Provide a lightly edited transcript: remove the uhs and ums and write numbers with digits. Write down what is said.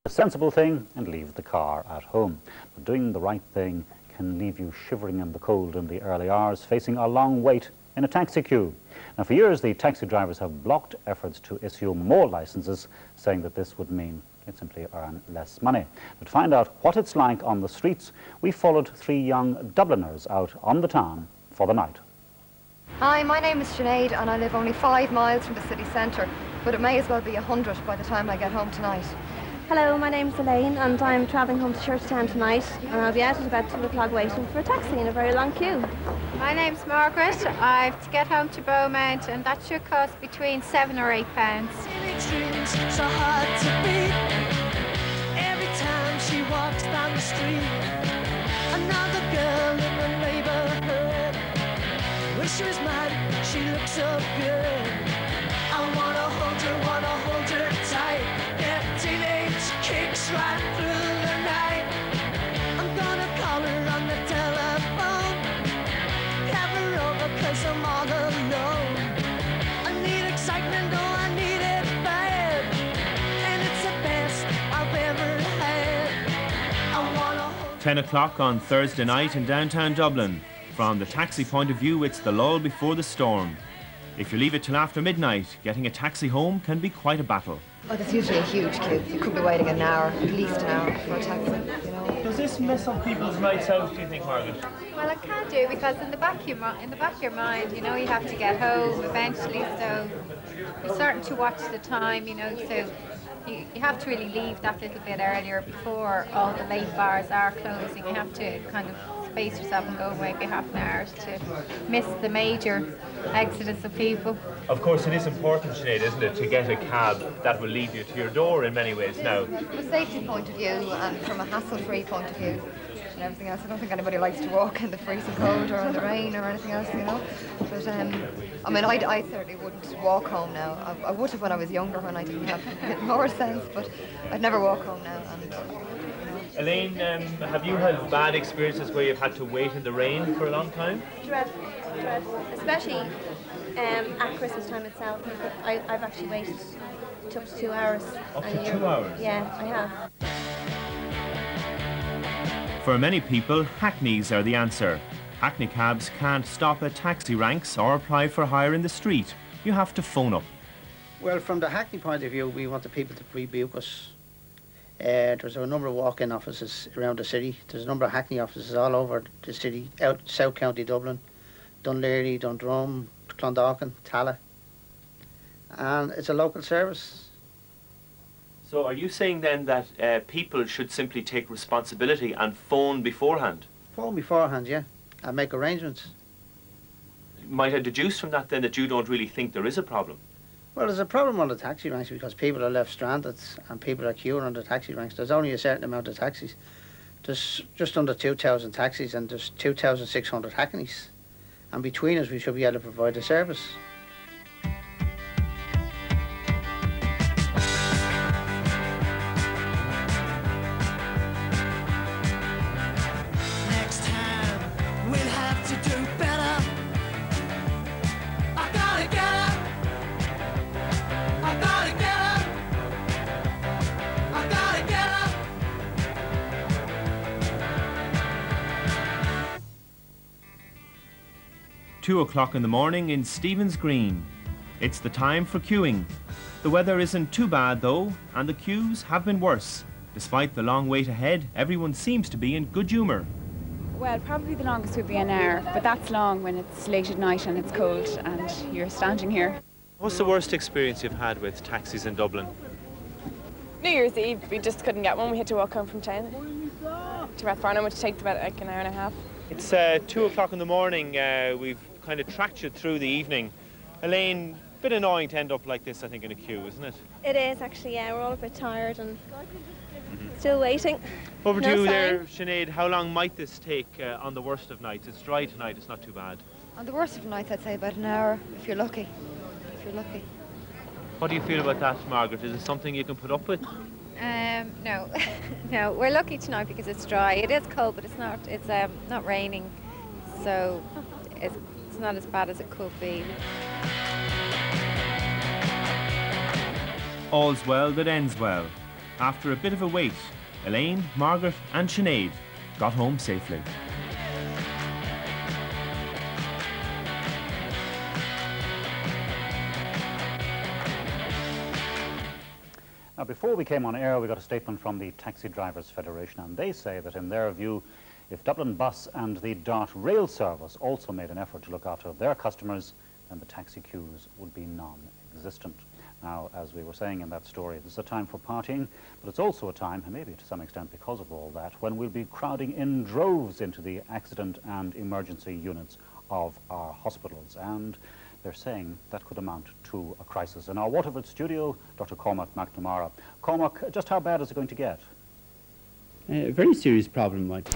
a sensible thing and leave the car at home. But doing the right thing can leave you shivering in the cold in the early hours, facing a long wait in a taxi queue. Now, for years, the taxi drivers have blocked efforts to issue more licenses, saying that this would mean they'd simply earn less money. But to find out what it's like on the streets, we followed 3 young Dubliners out on the town for the night. Hi, my name is Sinead and I live only 5 miles from the city centre, but it may as well be 100 by the time I get home tonight. Hello, my name's Elaine and I'm travelling home to Churchtown tonight, and I'll be out at about 2 o'clock waiting for a taxi in a very long queue. My name's Margaret. I have to get home to Beaumont and that should cost between £7 or £8. So hard to beat. Every time she walks down the street, another girl in the neighborhood. Wish she was mine, she looks so good. I wanna hold her tight. Yeah, teenage kicks right through the night. I'm gonna call her on the telephone, have her over 'cause I'm all alone. I need excitement, oh I need it bad, and it's the best I've ever had. I wanna hold 10 o'clock on Thursday night in downtown Dublin. From the taxi point of view, it's the lull before the storm. If you leave it till after midnight, getting a taxi home can be quite a battle. Well, there's usually a huge queue. You could be waiting an hour, at least an hour for a taxi, you know. Does this mess up people's nights out, do you think, Margaret? Well, it can do because in the back of your mind, you know, you have to get home eventually, so you're starting to watch the time, you know, so you have to really leave that little bit earlier before all the late bars are closing. You have to kind of space yourself and go maybe half an hour to miss the major exodus of people. Of course, it is important, Sinead, isn't it, to get a cab that will lead you to your door in many ways now. From a safety point of view and from a hassle-free point of view and everything else, I don't think anybody likes to walk in the freezing cold or in the rain or anything else, you know. But I mean, I certainly wouldn't walk home now. I would have when I was younger, when I didn't have a bit more sense, but I'd never walk home now. And, Elaine, have you had bad experiences where you've had to wait in the rain for a long time? Dreadful, especially at Christmas time itself. I've actually waited up to 2 hours. Up to 2 hours? Yeah, I have. For many people, hackneys are the answer. Hackney cabs can't stop at taxi ranks or apply for hire in the street. You have to phone up. Well, from the Hackney point of view, we want the people to rebuke us. There's a number of walk-in offices around the city. There's a number of Hackney offices all over the city, out South County Dublin, Dunleary, Dundrum, Clondalkin, Tala. And it's a local service. So are you saying then that people should simply take responsibility and phone beforehand? Phone beforehand, yeah, and make arrangements. Might I deduce from that then that you don't really think there is a problem? Well, there's a problem on the taxi ranks because people are left stranded and people are queuing on the taxi ranks. There's only a certain amount of taxis. There's just under 2,000 taxis and there's 2,600 hackneys. And between us, we should be able to provide a service. next time. We'll have to do better. I gotta get up. I gotta get up. I gotta get up. 2 o'clock in the morning in Stephen's Green. It's the time for queuing. The weather isn't too bad though, and the queues have been worse. Despite the long wait ahead, everyone seems to be in good humour. Well, probably the longest would be an hour, but that's long when it's late at night and it's cold and you're standing here. What's the worst experience you've had with taxis in Dublin? New Year's Eve, we just couldn't get one. We had to walk home from town to Rathfarnham, which takes about like an hour and a half. It's 2 o'clock in the morning. We've kind of tracked you through the evening. Elaine, a bit annoying to end up like this, I think, in a queue, isn't it? It is actually, yeah. We're all a bit tired and still waiting. Over to No you sign. there, Sinead. How long might this take on the worst of nights? It's dry tonight, it's not too bad. on the worst of nights, I'd say about an hour, if you're lucky. If you're lucky. What do you feel about that, Margaret? Is it something you can put up with? No, no. We're lucky tonight because it's dry. It is cold, but it's not. It's not raining, so it's not as bad as it could be. All's well that ends well. After a bit of a wait, Elaine, Margaret and Sinead got home safely. Now, before we came on air, we got a statement from the Taxi Drivers Federation, and they say that in their view, if Dublin Bus and the Dart Rail Service also made an effort to look after their customers, then the taxi queues would be non-existent. Now, as we were saying in that story, this is a time for partying, but it's also a time, and maybe to some extent because of all that, when we'll be crowding in droves into the accident and emergency units of our hospitals. And they're saying that could amount to a crisis. In our Waterford studio, Dr. Cormac McNamara. Cormac, just how bad is it going to get? A very serious problem, Mike.